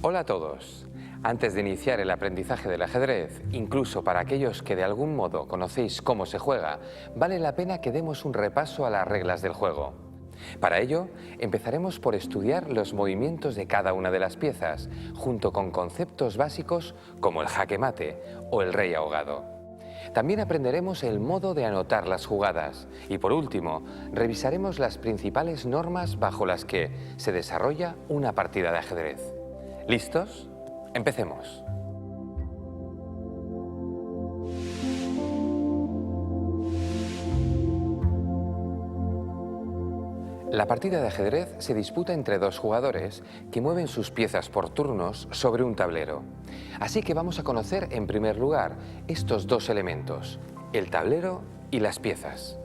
Hola a todos. Antes de iniciar el aprendizaje del ajedrez, incluso para aquellos que de algún modo conocéis cómo se juega, vale la pena que demos un repaso a las reglas del juego. Para ello, empezaremos por estudiar los movimientos de cada una de las piezas, junto con conceptos básicos como el jaque mate o el rey ahogado. También aprenderemos el modo de anotar las jugadas y, por último, revisaremos las principales normas bajo las que se desarrolla una partida de ajedrez. ¿Listos? Empecemos. La partida de ajedrez se disputa entre dos jugadores que mueven sus piezas por turnos sobre un tablero. Así que vamos a conocer en primer lugar estos dos elementos, el tablero y las piezas.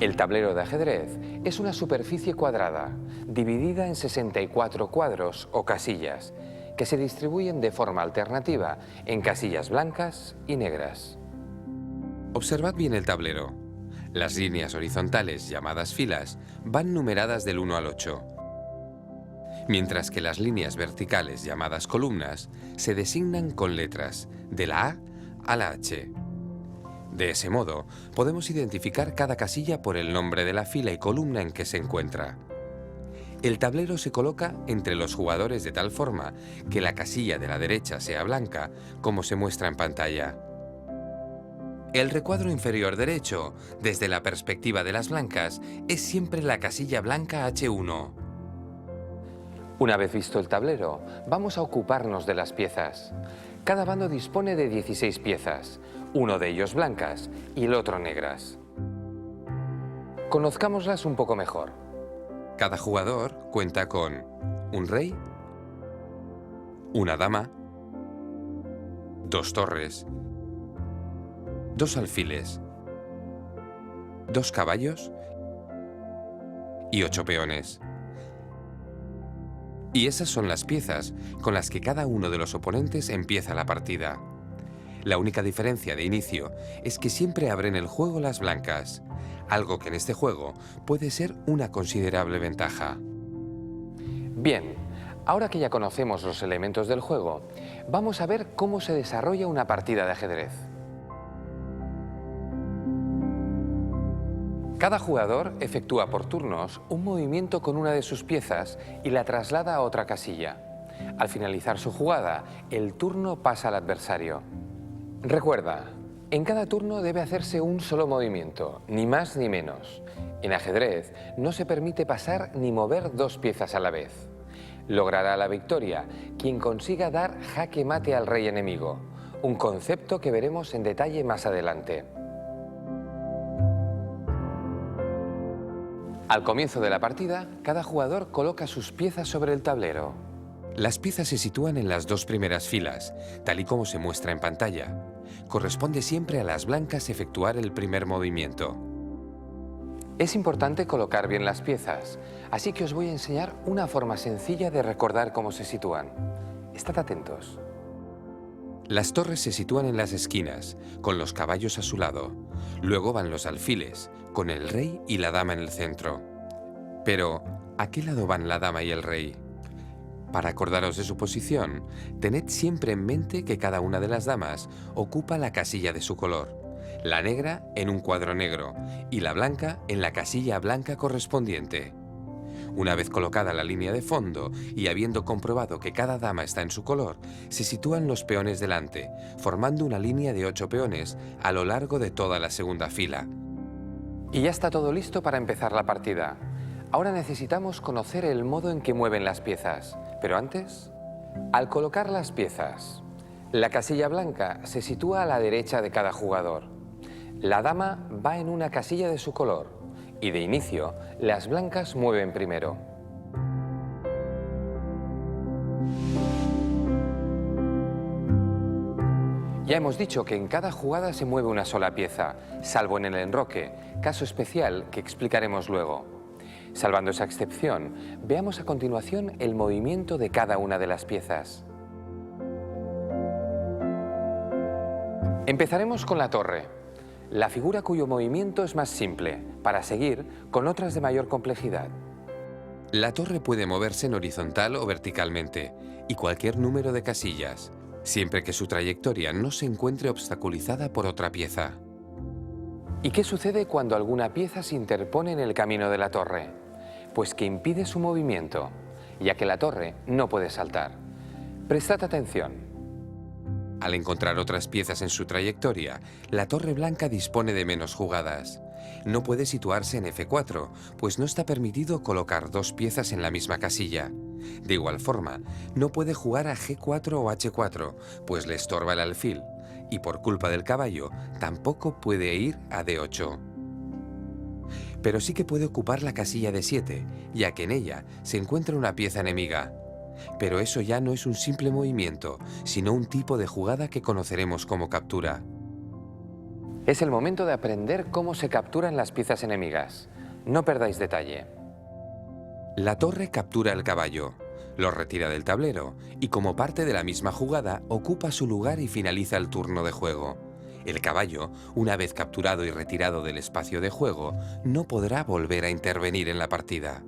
El tablero de ajedrez es una superficie cuadrada, dividida en 64 cuadros o casillas, que se distribuyen de forma alternativa en casillas blancas y negras. Observad bien el tablero. Las líneas horizontales, llamadas filas, van numeradas del 1 al 8, mientras que las líneas verticales, llamadas columnas, se designan con letras, de la A a la H. De ese modo, podemos identificar cada casilla por el nombre de la fila y columna en que se encuentra. El tablero se coloca entre los jugadores de tal forma que la casilla de la derecha sea blanca, como se muestra en pantalla. El recuadro inferior derecho, desde la perspectiva de las blancas, es siempre la casilla blanca H1. Una vez visto el tablero, vamos a ocuparnos de las piezas. Cada bando dispone de 16 piezas, uno de ellos blancas y el otro negras. Conozcámoslas un poco mejor. Cada jugador cuenta con un rey, una dama, dos torres, dos alfiles, dos caballos y 8 peones. Y esas son las piezas con las que cada uno de los oponentes empieza la partida. La única diferencia de inicio es que siempre abren el juego las blancas, algo que en este juego puede ser una considerable ventaja. Bien, ahora que ya conocemos los elementos del juego, vamos a ver cómo se desarrolla una partida de ajedrez. Cada jugador efectúa por turnos un movimiento con una de sus piezas y la traslada a otra casilla. Al finalizar su jugada, el turno pasa al adversario. Recuerda, en cada turno debe hacerse un solo movimiento, ni más ni menos. En ajedrez no se permite pasar ni mover dos piezas a la vez. Logrará la victoria quien consiga dar jaque mate al rey enemigo, un concepto que veremos en detalle más adelante. Al comienzo de la partida, cada jugador coloca sus piezas sobre el tablero. Las piezas se sitúan en las dos primeras filas, tal y como se muestra en pantalla. Corresponde siempre a las blancas efectuar el primer movimiento. Es importante colocar bien las piezas, así que os voy a enseñar una forma sencilla de recordar cómo se sitúan. Estad atentos. Las torres se sitúan en las esquinas, con los caballos a su lado. Luego van los alfiles, con el rey y la dama en el centro. Pero, ¿a qué lado van la dama y el rey? Para acordaros de su posición, tened siempre en mente que cada una de las damas ocupa la casilla de su color, la negra en un cuadro negro y la blanca en la casilla blanca correspondiente. Una vez colocada la línea de fondo y habiendo comprobado que cada dama está en su color, se sitúan los peones delante, formando una línea de 8 peones a lo largo de toda la segunda fila. Y ya está todo listo para empezar la partida. Ahora necesitamos conocer el modo en que mueven las piezas. Pero antes, al colocar las piezas, la casilla blanca se sitúa a la derecha de cada jugador. La dama va en una casilla de su color y de inicio las blancas mueven primero. Ya hemos dicho que en cada jugada se mueve una sola pieza, salvo en el enroque, caso especial que explicaremos luego. Salvando esa excepción, veamos a continuación el movimiento de cada una de las piezas. Empezaremos con la torre, la figura cuyo movimiento es más simple, para seguir con otras de mayor complejidad. La torre puede moverse en horizontal o verticalmente, y cualquier número de casillas, siempre que su trayectoria no se encuentre obstaculizada por otra pieza. ¿Y qué sucede cuando alguna pieza se interpone en el camino de la torre? Pues que impide su movimiento, ya que la torre no puede saltar. Prestad atención. Al encontrar otras piezas en su trayectoria, la torre blanca dispone de menos jugadas. No puede situarse en F4, pues no está permitido colocar dos piezas en la misma casilla. De igual forma, no puede jugar a G4 o H4, pues le estorba el alfil, y por culpa del caballo, tampoco puede ir a D8. Pero sí que puede ocupar la casilla D7, ya que en ella se encuentra una pieza enemiga. Pero eso ya no es un simple movimiento, sino un tipo de jugada que conoceremos como captura. Es el momento de aprender cómo se capturan las piezas enemigas. No perdáis detalle. La torre captura el caballo, lo retira del tablero y como parte de la misma jugada ocupa su lugar y finaliza el turno de juego. El caballo, una vez capturado y retirado del espacio de juego, no podrá volver a intervenir en la partida.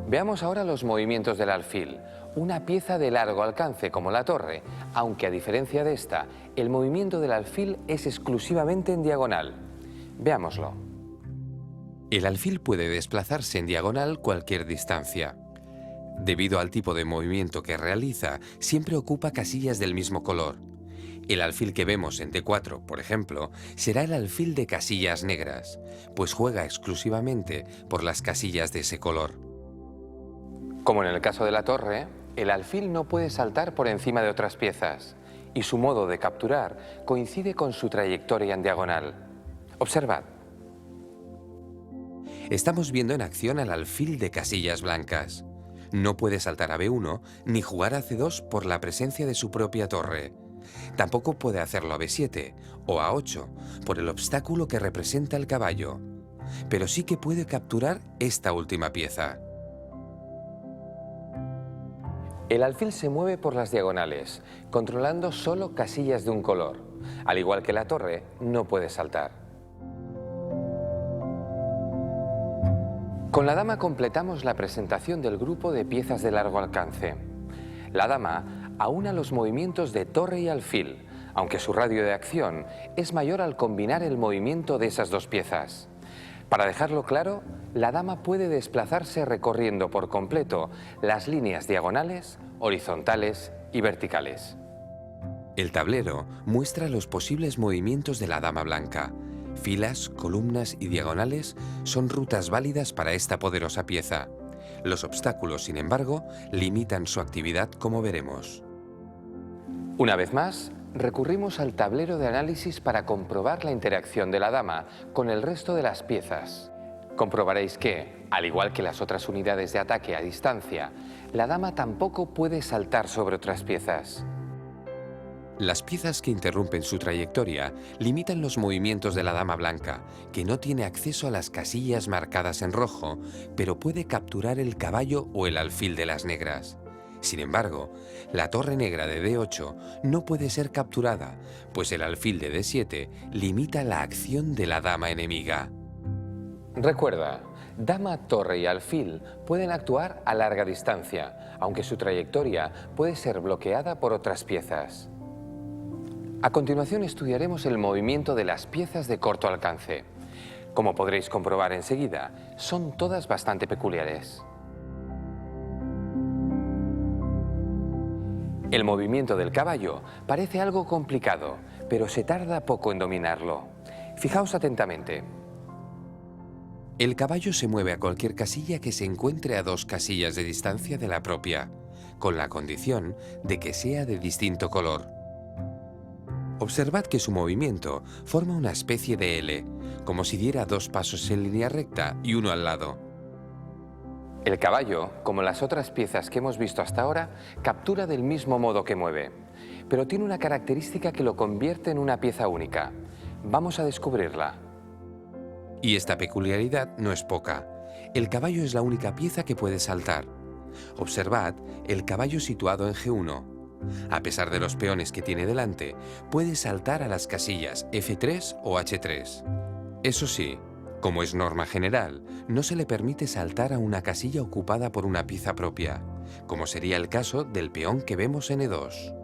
Veamos ahora los movimientos del alfil, una pieza de largo alcance como la torre, aunque a diferencia de esta, el movimiento del alfil es exclusivamente en diagonal. Veámoslo. El alfil puede desplazarse en diagonal cualquier distancia. Debido al tipo de movimiento que realiza, siempre ocupa casillas del mismo color. El alfil que vemos en D4, por ejemplo, será el alfil de casillas negras, pues juega exclusivamente por las casillas de ese color. Como en el caso de la torre, el alfil no puede saltar por encima de otras piezas y su modo de capturar coincide con su trayectoria en diagonal. Observad. Estamos viendo en acción al alfil de casillas blancas. No puede saltar a B1 ni jugar a C2 por la presencia de su propia torre. Tampoco puede hacerlo a B7 o a 8 por el obstáculo que representa el caballo. Pero sí que puede capturar esta última pieza. El alfil se mueve por las diagonales, controlando solo casillas de un color. Al igual que la torre, no puede saltar. Con la dama completamos la presentación del grupo de piezas de largo alcance. La dama aúna los movimientos de torre y alfil, aunque su radio de acción es mayor al combinar el movimiento de esas dos piezas. Para dejarlo claro, la dama puede desplazarse recorriendo por completo las líneas diagonales, horizontales y verticales. El tablero muestra los posibles movimientos de la dama blanca. Filas, columnas y diagonales son rutas válidas para esta poderosa pieza. Los obstáculos, sin embargo, limitan su actividad, como veremos. Una vez más, recurrimos al tablero de análisis para comprobar la interacción de la dama con el resto de las piezas. Comprobaréis que, al igual que las otras unidades de ataque a distancia, la dama tampoco puede saltar sobre otras piezas. Las piezas que interrumpen su trayectoria limitan los movimientos de la dama blanca, que no tiene acceso a las casillas marcadas en rojo, pero puede capturar el caballo o el alfil de las negras. Sin embargo, la torre negra de D8 no puede ser capturada, pues el alfil de D7 limita la acción de la dama enemiga. Recuerda, dama, torre y alfil pueden actuar a larga distancia, aunque su trayectoria puede ser bloqueada por otras piezas. A continuación estudiaremos el movimiento de las piezas de corto alcance. Como podréis comprobar enseguida, son todas bastante peculiares. El movimiento del caballo parece algo complicado, pero se tarda poco en dominarlo. Fijaos atentamente. El caballo se mueve a cualquier casilla que se encuentre a 2 casillas de distancia de la propia, con la condición de que sea de distinto color. Observad que su movimiento forma una especie de L, como si diera 2 pasos en línea recta y uno al lado. El caballo, como las otras piezas que hemos visto hasta ahora, captura del mismo modo que mueve, pero tiene una característica que lo convierte en una pieza única. Vamos a descubrirla. Y esta peculiaridad no es poca. El caballo es la única pieza que puede saltar. Observad el caballo situado en G1. A pesar de los peones que tiene delante, puede saltar a las casillas F3 o H3. Eso sí, Como es norma general, no se le permite saltar a una casilla ocupada por una pieza propia, como sería el caso del peón que vemos en E2.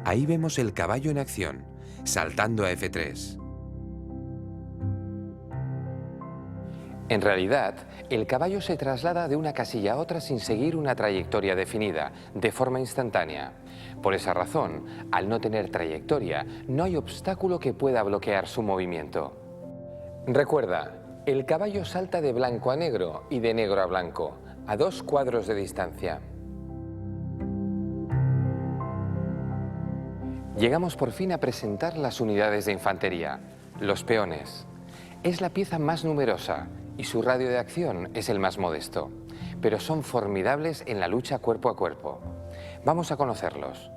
Ahí vemos el caballo en acción, saltando a F3. En realidad, el caballo se traslada de una casilla a otra sin seguir una trayectoria definida, de forma instantánea. Por esa razón, al no tener trayectoria, no hay obstáculo que pueda bloquear su movimiento. Recuerda, el caballo salta de blanco a negro y de negro a blanco, a 2 cuadros de distancia. Llegamos por fin a presentar las unidades de infantería, los peones. Es la pieza más numerosa y su radio de acción es el más modesto, pero son formidables en la lucha cuerpo a cuerpo. Vamos a conocerlos.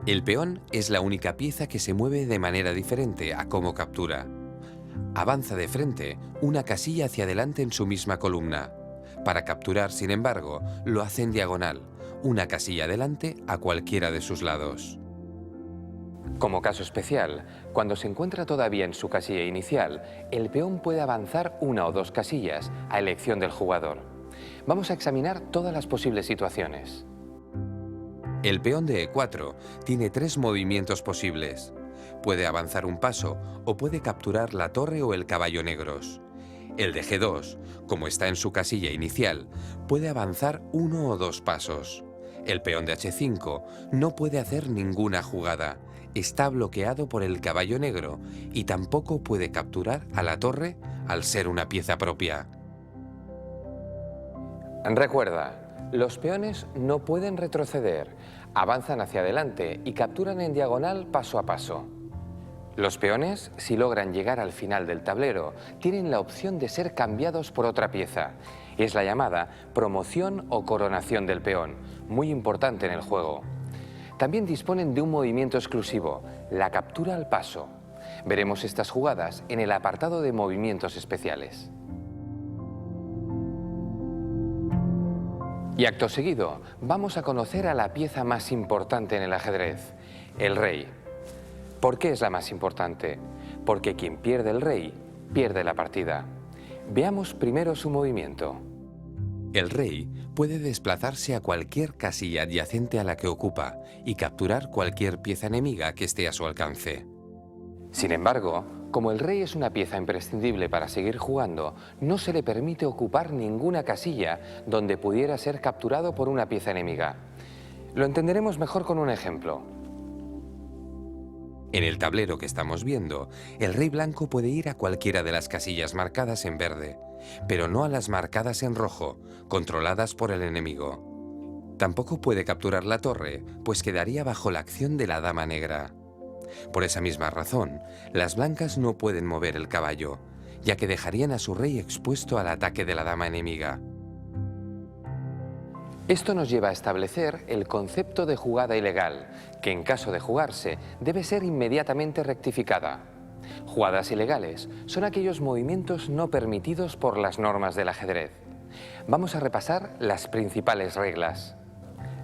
El peón es la única pieza que se mueve de manera diferente a cómo captura. Avanza de frente una casilla hacia adelante en su misma columna. Para capturar, sin embargo, lo hace en diagonal, una casilla adelante a cualquiera de sus lados. Como caso especial, cuando se encuentra todavía en su casilla inicial, el peón puede avanzar 1 o 2 casillas a elección del jugador. Vamos a examinar todas las posibles situaciones. El peón de E4 tiene 3 movimientos posibles. Puede avanzar un paso o puede capturar la torre o el caballo negros. El de G2, como está en su casilla inicial, puede avanzar 1 o 2 pasos. El peón de H5 no puede hacer ninguna jugada. Está bloqueado por el caballo negro y tampoco puede capturar a la torre al ser una pieza propia. Recuerda, los peones no pueden retroceder, avanzan hacia adelante y capturan en diagonal paso a paso. Los peones, si logran llegar al final del tablero, tienen la opción de ser cambiados por otra pieza. Es la llamada promoción o coronación del peón, muy importante en el juego. También disponen de un movimiento exclusivo, la captura al paso. Veremos estas jugadas en el apartado de movimientos especiales. Y acto seguido, vamos a conocer a la pieza más importante en el ajedrez, el rey. ¿Por qué es la más importante? Porque quien pierde el rey, pierde la partida. Veamos primero su movimiento. El rey puede desplazarse a cualquier casilla adyacente a la que ocupa y capturar cualquier pieza enemiga que esté a su alcance. Sin embargo, como el rey es una pieza imprescindible para seguir jugando, no se le permite ocupar ninguna casilla donde pudiera ser capturado por una pieza enemiga. Lo entenderemos mejor con un ejemplo. En el tablero que estamos viendo, el rey blanco puede ir a cualquiera de las casillas marcadas en verde, pero no a las marcadas en rojo, controladas por el enemigo. Tampoco puede capturar la torre, pues quedaría bajo la acción de la dama negra. Por esa misma razón, las blancas no pueden mover el caballo, ya que dejarían a su rey expuesto al ataque de la dama enemiga. Esto nos lleva a establecer el concepto de jugada ilegal, que en caso de jugarse debe ser inmediatamente rectificada. Jugadas ilegales son aquellos movimientos no permitidos por las normas del ajedrez. Vamos a repasar las principales reglas.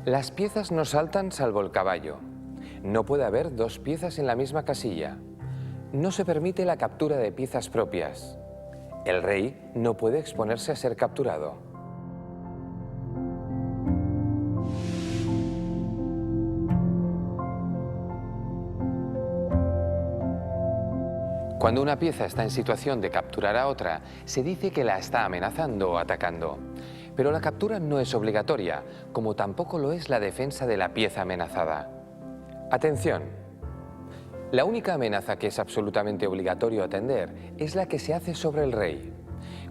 Las piezas no saltan salvo el caballo. No puede haber 2 piezas en la misma casilla. No se permite la captura de piezas propias. El rey no puede exponerse a ser capturado. Cuando una pieza está en situación de capturar a otra, se dice que la está amenazando o atacando. Pero la captura no es obligatoria, como tampoco lo es la defensa de la pieza amenazada. Atención. La única amenaza que es absolutamente obligatorio atender es la que se hace sobre el rey.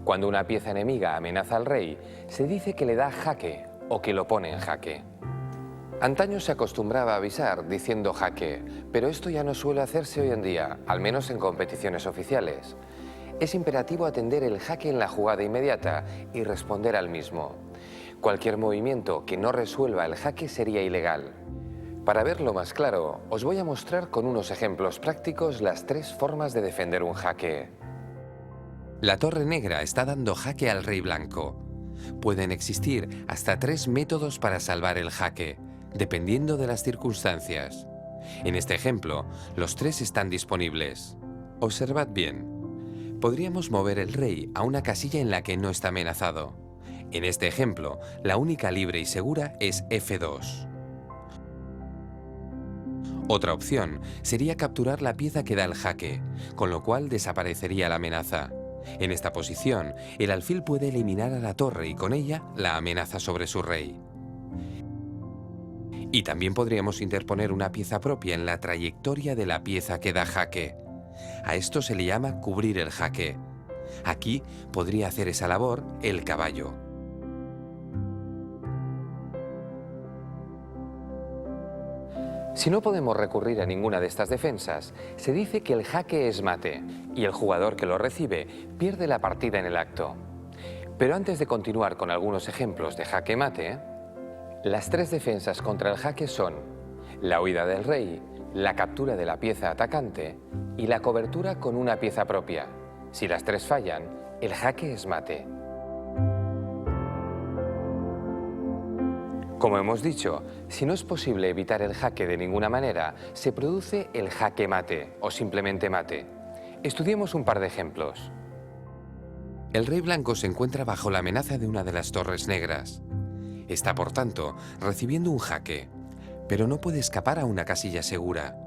Cuando una pieza enemiga amenaza al rey, se dice que le da jaque o que lo pone en jaque. Antaño se acostumbraba a avisar diciendo jaque, pero esto ya no suele hacerse hoy en día, al menos en competiciones oficiales. Es imperativo atender el jaque en la jugada inmediata y responder al mismo. Cualquier movimiento que no resuelva el jaque sería ilegal. Para verlo más claro, os voy a mostrar con unos ejemplos prácticos las 3 formas de defender un jaque. La torre negra está dando jaque al rey blanco. Pueden existir hasta 3 métodos para salvar el jaque, dependiendo de las circunstancias. En este ejemplo, los 3 están disponibles. Observad bien. Podríamos mover el rey a una casilla en la que no está amenazado. En este ejemplo, la única libre y segura es F2. Otra opción sería capturar la pieza que da el jaque, con lo cual desaparecería la amenaza. En esta posición, el alfil puede eliminar a la torre y con ella la amenaza sobre su rey. Y también podríamos interponer una pieza propia en la trayectoria de la pieza que da jaque. A esto se le llama cubrir el jaque. Aquí podría hacer esa labor el caballo. Si no podemos recurrir a ninguna de estas defensas, se dice que el jaque es mate y el jugador que lo recibe pierde la partida en el acto. Pero antes de continuar con algunos ejemplos de jaque mate, las tres defensas contra el jaque son la huida del rey, la captura de la pieza atacante y la cobertura con una pieza propia. Si las tres fallan, el jaque es mate. Como hemos dicho, si no es posible evitar el jaque de ninguna manera, se produce el jaque mate o simplemente mate. Estudiemos un par de ejemplos. El rey blanco se encuentra bajo la amenaza de una de las torres negras. Está, por tanto, recibiendo un jaque, pero no puede escapar a una casilla segura.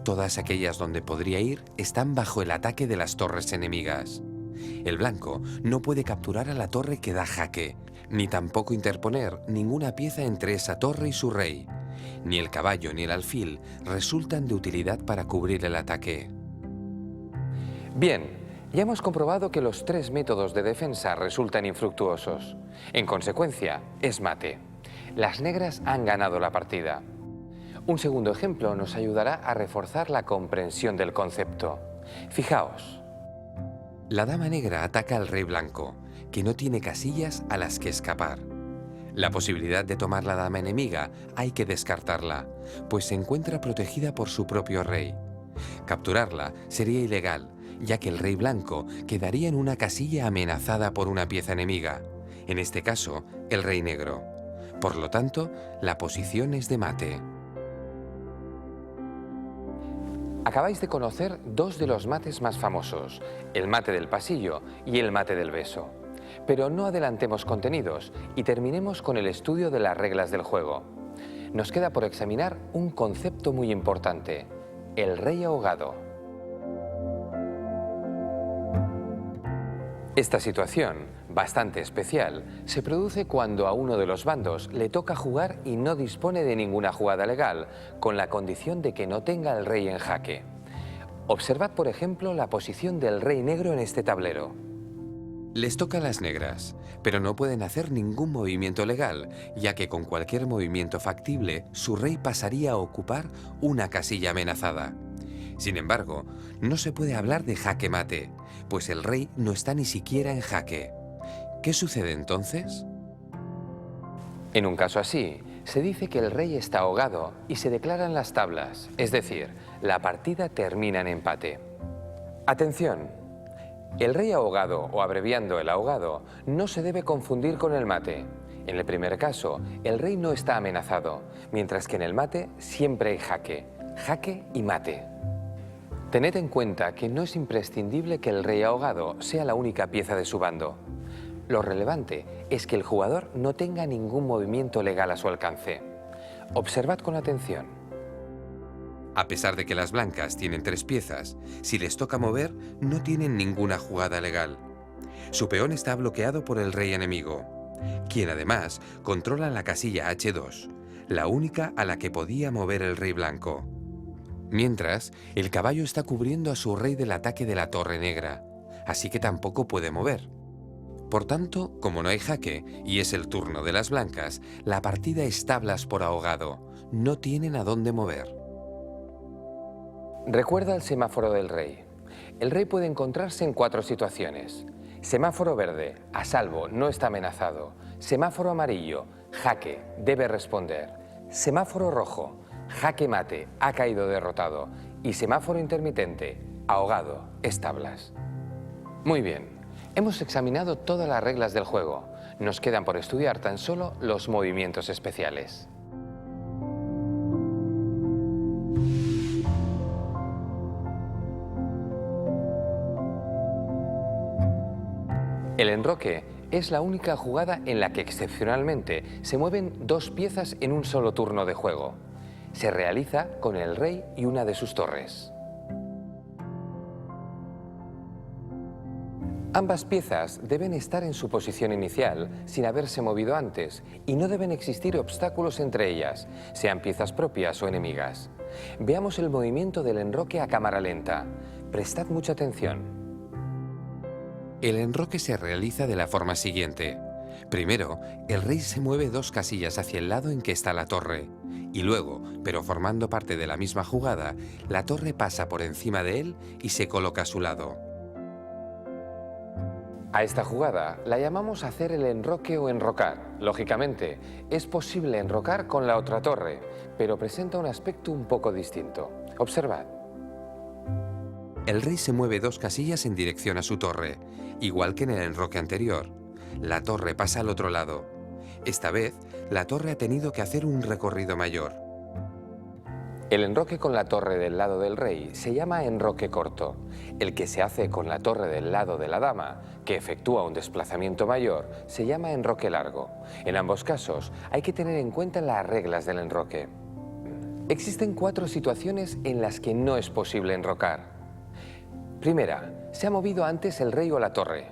Todas aquellas donde podría ir están bajo el ataque de las torres enemigas. El blanco no puede capturar a la torre que da jaque, ni tampoco interponer ninguna pieza entre esa torre y su rey. Ni el caballo ni el alfil resultan de utilidad para cubrir el ataque. Bien, ya hemos comprobado que los tres métodos de defensa resultan infructuosos. En consecuencia, es mate. Las negras han ganado la partida. Un segundo ejemplo nos ayudará a reforzar la comprensión del concepto. Fijaos. La dama negra ataca al rey blanco, que no tiene casillas a las que escapar. La posibilidad de tomar la dama enemiga hay que descartarla, pues se encuentra protegida por su propio rey. Capturarla sería ilegal, ya que el rey blanco quedaría en una casilla amenazada por una pieza enemiga, en este caso, el rey negro. Por lo tanto, la posición es de mate. Acabáis de conocer dos de los mates más famosos, el mate del pasillo y el mate del beso. Pero no adelantemos contenidos y terminemos con el estudio de las reglas del juego. Nos queda por examinar un concepto muy importante, el rey ahogado. Esta situación, bastante especial, se produce cuando a uno de los bandos le toca jugar y no dispone de ninguna jugada legal, con la condición de que no tenga al rey en jaque. Observad, por ejemplo, la posición del rey negro en este tablero. Les toca a las negras, pero no pueden hacer ningún movimiento legal, ya que con cualquier movimiento factible, su rey pasaría a ocupar una casilla amenazada. Sin embargo, no se puede hablar de jaque mate, pues el rey no está ni siquiera en jaque. ¿Qué sucede entonces? En un caso así, se dice que el rey está ahogado y se declaran las tablas, es decir, la partida termina en empate. Atención, el rey ahogado, o abreviando el ahogado, no se debe confundir con el mate. En el primer caso, el rey no está amenazado, mientras que en el mate siempre hay jaque y mate. Tened en cuenta que no es imprescindible que el rey ahogado sea la única pieza de su bando. Lo relevante es que el jugador no tenga ningún movimiento legal a su alcance. Observad con atención. A pesar de que las blancas tienen 3 piezas, si les toca mover, no tienen ninguna jugada legal. Su peón está bloqueado por el rey enemigo, quien además controla la casilla H2, la única a la que podía mover el rey blanco. Mientras, el caballo está cubriendo a su rey del ataque de la torre negra, así que tampoco puede mover. Por tanto, como no hay jaque y es el turno de las blancas, la partida es tablas por ahogado, no tienen a dónde mover. Recuerda el semáforo del rey. El rey puede encontrarse en 4 situaciones. Semáforo verde, a salvo, no está amenazado. Semáforo amarillo, jaque, debe responder. Semáforo rojo, jaque mate, ha caído derrotado. Y semáforo intermitente, ahogado, es tablas. Muy bien, hemos examinado todas las reglas del juego. Nos quedan por estudiar tan solo los movimientos especiales. El enroque es la única jugada en la que excepcionalmente se mueven dos piezas en un solo turno de juego. Se realiza con el rey y una de sus torres. Ambas piezas deben estar en su posición inicial sin haberse movido antes y no deben existir obstáculos entre ellas, sean piezas propias o enemigas. Veamos el movimiento del enroque a cámara lenta. Prestad mucha atención. El enroque se realiza de la forma siguiente. Primero, el rey se mueve dos casillas hacia el lado en que está la torre, y luego, pero formando parte de la misma jugada, la torre pasa por encima de él y se coloca a su lado. A esta jugada la llamamos hacer el enroque o enrocar. Lógicamente, es posible enrocar con la otra torre, pero presenta un aspecto un poco distinto. Observad. El rey se mueve dos casillas en dirección a su torre, igual que en el enroque anterior. La torre pasa al otro lado. Esta vez, la torre ha tenido que hacer un recorrido mayor. El enroque con la torre del lado del rey se llama enroque corto. El que se hace con la torre del lado de la dama, que efectúa un desplazamiento mayor, se llama enroque largo. En ambos casos hay que tener en cuenta las reglas del enroque. Existen 4 situaciones en las que no es posible enrocar. Primera, se ha movido antes el rey o la torre.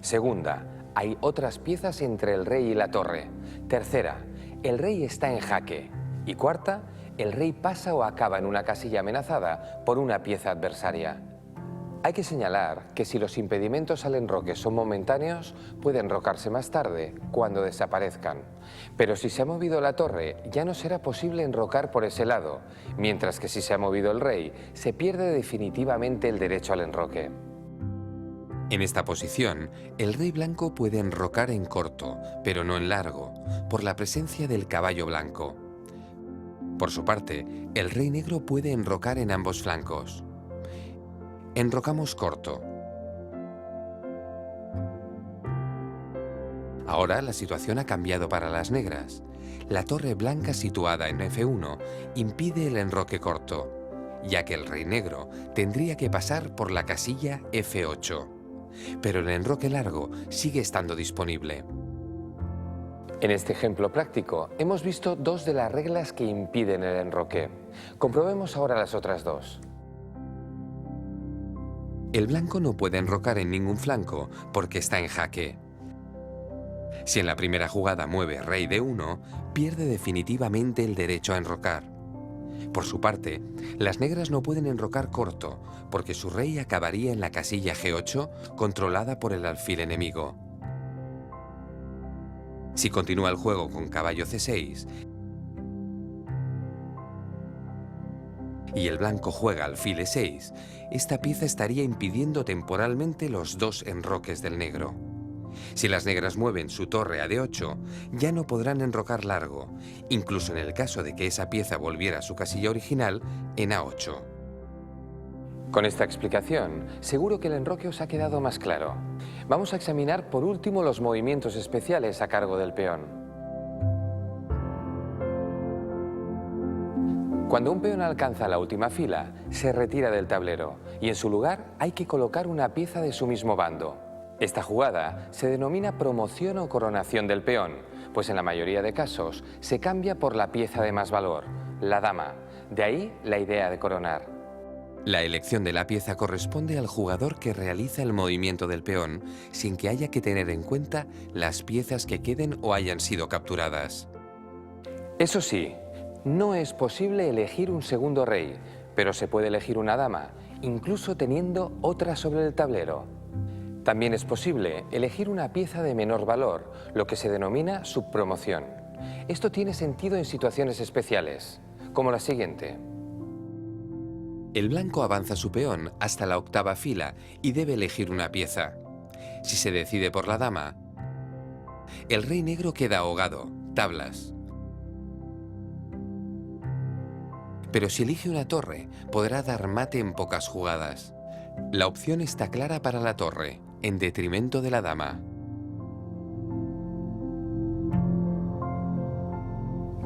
Segunda, hay otras piezas entre el rey y la torre. Tercera, el rey está en jaque. Y cuarta, el rey pasa o acaba en una casilla amenazada por una pieza adversaria. Hay que señalar que si los impedimentos al enroque son momentáneos, puede enrocarse más tarde, cuando desaparezcan. Pero si se ha movido la torre, ya no será posible enrocar por ese lado, mientras que si se ha movido el rey, se pierde definitivamente el derecho al enroque. En esta posición, el rey blanco puede enrocar en corto, pero no en largo, por la presencia del caballo blanco. Por su parte, el rey negro puede enrocar en ambos flancos. Enrocamos corto. Ahora la situación ha cambiado para las negras. La torre blanca situada en F1 impide el enroque corto, ya que el rey negro tendría que pasar por la casilla F8. Pero el enroque largo sigue estando disponible. En este ejemplo práctico hemos visto 2 de las reglas que impiden el enroque. Comprobemos ahora las otras 2. El blanco no puede enrocar en ningún flanco porque está en jaque. Si en la primera jugada mueve rey D1, pierde definitivamente el derecho a enrocar. Por su parte, las negras no pueden enrocar corto porque su rey acabaría en la casilla G8 controlada por el alfil enemigo. Si continúa el juego con caballo C6 y el blanco juega alfil E6, esta pieza estaría impidiendo temporalmente los 2 enroques del negro. Si las negras mueven su torre a D8, ya no podrán enrocar largo, incluso en el caso de que esa pieza volviera a su casilla original en A8. Con esta explicación, seguro que el enroque os ha quedado más claro. Vamos a examinar por último los movimientos especiales a cargo del peón. Cuando un peón alcanza la última fila, se retira del tablero y en su lugar hay que colocar una pieza de su mismo bando. Esta jugada se denomina promoción o coronación del peón, pues en la mayoría de casos se cambia por la pieza de más valor, la dama. De ahí la idea de coronar. La elección de la pieza corresponde al jugador que realiza el movimiento del peón, sin que haya que tener en cuenta las piezas que queden o hayan sido capturadas. Eso sí, no es posible elegir un segundo rey, pero se puede elegir una dama, incluso teniendo otra sobre el tablero. También es posible elegir una pieza de menor valor, lo que se denomina subpromoción. Esto tiene sentido en situaciones especiales, como la siguiente. El blanco avanza su peón hasta la 8ª fila y debe elegir una pieza. Si se decide por la dama, el rey negro queda ahogado, tablas. Pero si elige una torre, podrá dar mate en pocas jugadas. La opción está clara para la torre, en detrimento de la dama.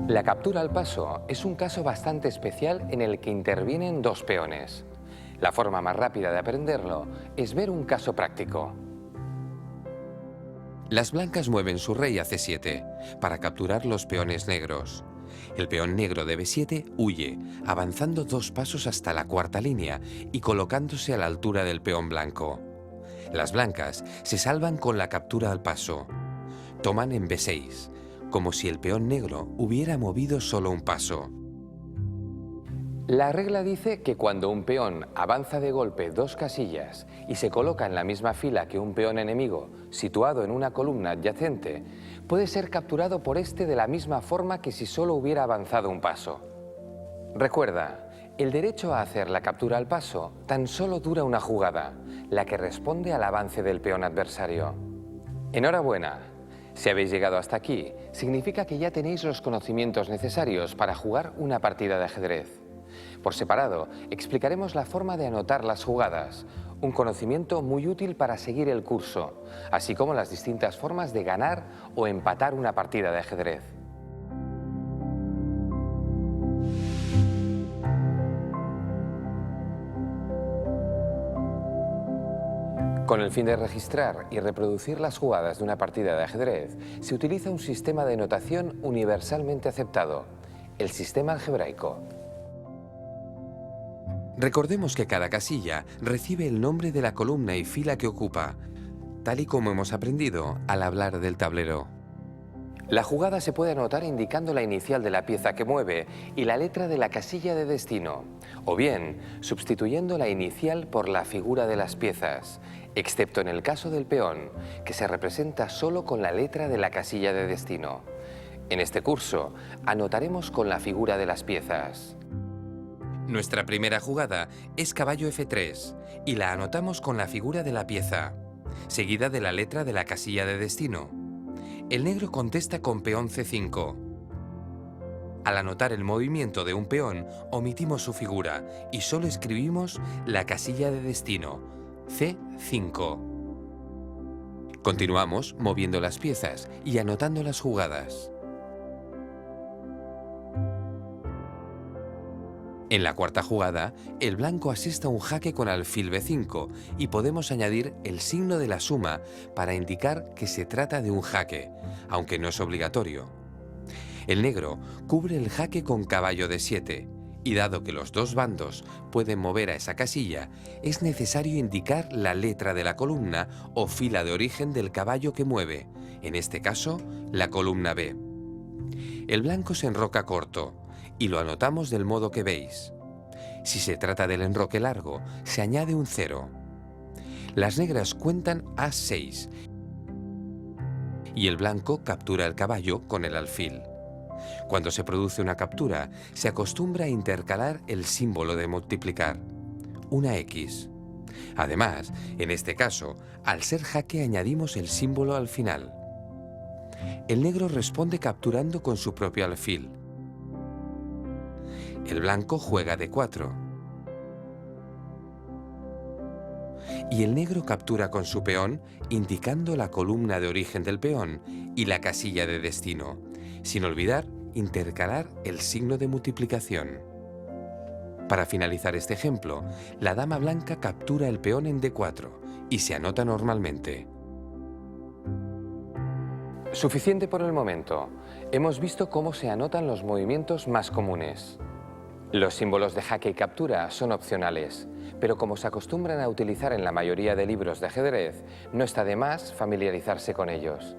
La captura al paso es un caso bastante especial en el que intervienen 2 peones. La forma más rápida de aprenderlo es ver un caso práctico. Las blancas mueven su rey a C7 para capturar los peones negros. El peón negro de B7 huye, avanzando 2 pasos hasta la cuarta línea y colocándose a la altura del peón blanco. Las blancas se salvan con la captura al paso. Toman en B6, como si el peón negro hubiera movido solo un paso. La regla dice que cuando un peón avanza de golpe 2 casillas y se coloca en la misma fila que un peón enemigo situado en una columna adyacente, puede ser capturado por este de la misma forma que si solo hubiera avanzado un paso. Recuerda, el derecho a hacer la captura al paso tan solo dura una jugada, la que responde al avance del peón adversario. Enhorabuena. Si habéis llegado hasta aquí, significa que ya tenéis los conocimientos necesarios para jugar una partida de ajedrez. Por separado, explicaremos la forma de anotar las jugadas, un conocimiento muy útil para seguir el curso, así como las distintas formas de ganar o empatar una partida de ajedrez. Con el fin de registrar y reproducir las jugadas de una partida de ajedrez, se utiliza un sistema de notación universalmente aceptado, el sistema algebraico. Recordemos que cada casilla recibe el nombre de la columna y fila que ocupa, tal y como hemos aprendido al hablar del tablero. La jugada se puede anotar indicando la inicial de la pieza que mueve y la letra de la casilla de destino, o bien sustituyendo la inicial por la figura de las piezas, excepto en el caso del peón, que se representa solo con la letra de la casilla de destino. En este curso anotaremos con la figura de las piezas. Nuestra primera jugada es caballo F3 y la anotamos con la figura de la pieza, seguida de la letra de la casilla de destino. El negro contesta con peón C5. Al anotar el movimiento de un peón, omitimos su figura y solo escribimos la casilla de destino, C5. Continuamos moviendo las piezas y anotando las jugadas. En la cuarta jugada, el blanco asesta un jaque con alfil B5 y podemos añadir el signo de la suma para indicar que se trata de un jaque, aunque no es obligatorio. El negro cubre el jaque con caballo D7 y dado que los dos bandos pueden mover a esa casilla, es necesario indicar la letra de la columna o fila de origen del caballo que mueve, en este caso, la columna B. El blanco se enroca corto y lo anotamos del modo que veis. Si se trata del enroque largo, se añade un 0. Las negras cuentan A6 y el blanco captura el caballo con el alfil. Cuando se produce una captura, se acostumbra a intercalar el símbolo de multiplicar, una X. Además, en este caso, al ser jaque añadimos el símbolo al final. El negro responde capturando con su propio alfil. El blanco juega D4. Y el negro captura con su peón, indicando la columna de origen del peón y la casilla de destino, sin olvidar intercalar el signo de multiplicación. Para finalizar este ejemplo, la dama blanca captura el peón en D4 y se anota normalmente. Suficiente por el momento. Hemos visto cómo se anotan los movimientos más comunes. Los símbolos de jaque y captura son opcionales, pero como se acostumbran a utilizar en la mayoría de libros de ajedrez, no está de más familiarizarse con ellos.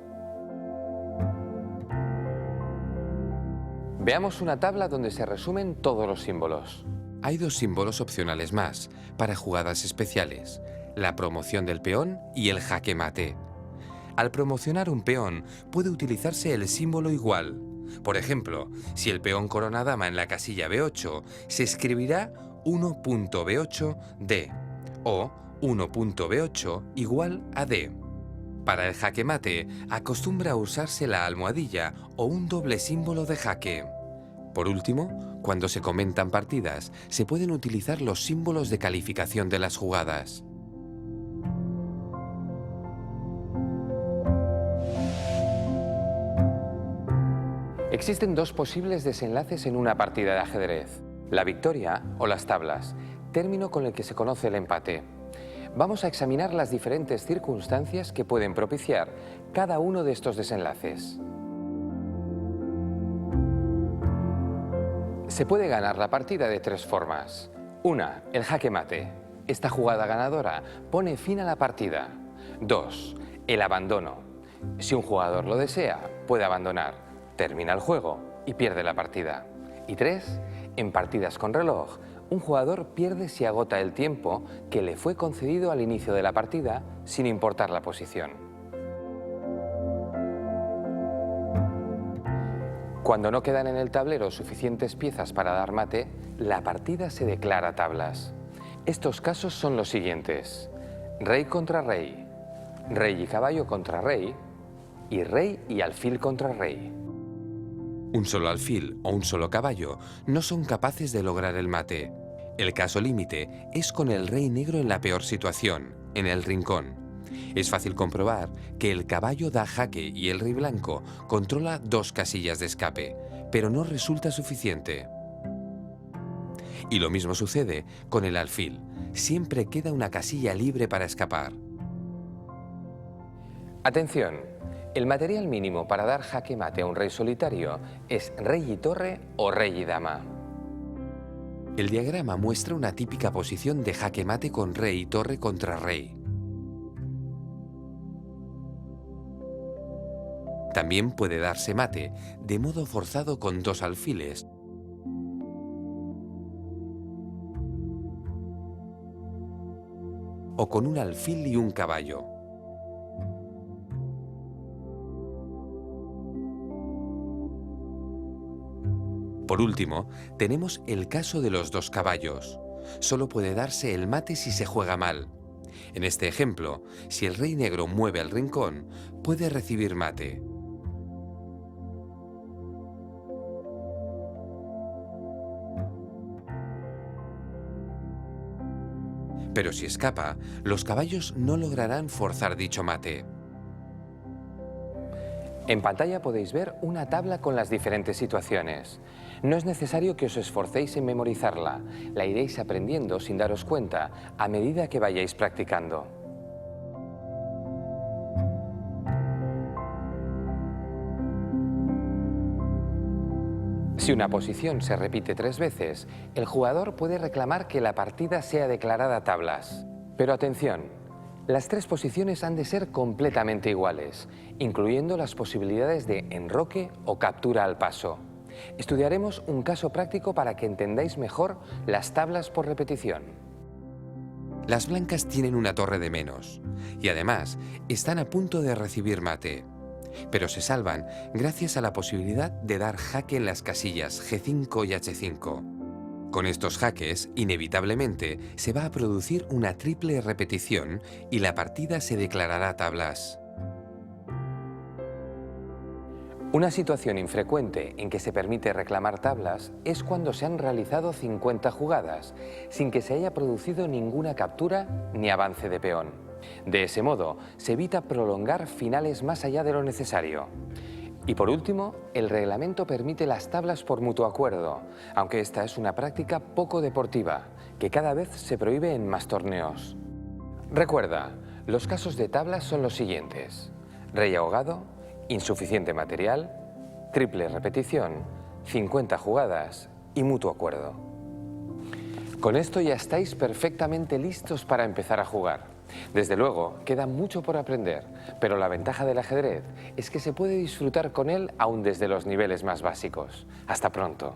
Veamos una tabla donde se resumen todos los símbolos. Hay 2 símbolos opcionales más para jugadas especiales, la promoción del peón y el jaque mate. Al promocionar un peón puede utilizarse el símbolo igual. Por ejemplo, si el peón corona dama en la casilla B8, se escribirá 1.B8D o 1.B8 igual a D. Para el jaque mate, acostumbra a usarse la almohadilla o un doble símbolo de jaque. Por último, cuando se comentan partidas, se pueden utilizar los símbolos de calificación de las jugadas. Existen 2 posibles desenlaces en una partida de ajedrez: la victoria o las tablas, término con el que se conoce el empate. vamos a examinar las diferentes circunstancias que pueden propiciar cada uno de estos desenlaces. Se puede ganar la partida de tres formas. Una, el jaque mate. Esta jugada ganadora pone fin a la partida. 2, el abandono. Si un jugador lo desea, puede abandonar, termina el juego y pierde la partida. Y 3, en partidas con reloj, un jugador pierde si agota el tiempo que le fue concedido al inicio de la partida, sin importar la posición. Cuando no quedan en el tablero suficientes piezas para dar mate, la partida se declara tablas. Estos casos son los siguientes: rey contra rey, rey y caballo contra rey, y rey y alfil contra rey. Un solo alfil o un solo caballo no son capaces de lograr el mate. El caso límite es con el rey negro en la peor situación, en el rincón. Es fácil comprobar que el caballo da jaque y el rey blanco controla 2 casillas de escape, pero no resulta suficiente. Y lo mismo sucede con el alfil. Siempre queda una casilla libre para escapar. Atención, el material mínimo para dar jaque mate a un rey solitario es rey y torre o rey y dama. El diagrama muestra una típica posición de jaque mate con rey y torre contra rey. También puede darse mate de modo forzado con 2 alfiles o con un alfil y un caballo. Por último, tenemos el caso de los 2 caballos. Solo puede darse el mate si se juega mal. En este ejemplo, si el rey negro mueve el rincón, puede recibir mate. Pero si escapa, los caballos no lograrán forzar dicho mate. En pantalla podéis ver una tabla con las diferentes situaciones. No es necesario que os esforcéis en memorizarla, la iréis aprendiendo sin daros cuenta a medida que vayáis practicando. Si una posición se repite 3 veces, el jugador puede reclamar que la partida sea declarada tablas. Pero atención, las 3 posiciones han de ser completamente iguales, incluyendo las posibilidades de enroque o captura al paso. Estudiaremos un caso práctico para que entendáis mejor las tablas por repetición. Las blancas tienen una torre de menos y además están a punto de recibir mate. Pero se salvan gracias a la posibilidad de dar jaque en las casillas G5 y H5. Con estos jaques, inevitablemente, se va a producir una triple repetición y la partida se declarará tablas. Una situación infrecuente en que se permite reclamar tablas es cuando se han realizado 50 jugadas, sin que se haya producido ninguna captura ni avance de peón. De ese modo, se evita prolongar finales más allá de lo necesario. Y por último, el reglamento permite las tablas por mutuo acuerdo, aunque esta es una práctica poco deportiva, que cada vez se prohíbe en más torneos. Recuerda, los casos de tablas son los siguientes: rey ahogado, insuficiente material, triple repetición, 50 jugadas y mutuo acuerdo. Con esto ya estáis perfectamente listos para empezar a jugar. Desde luego, queda mucho por aprender, pero la ventaja del ajedrez es que se puede disfrutar con él aún desde los niveles más básicos. Hasta pronto.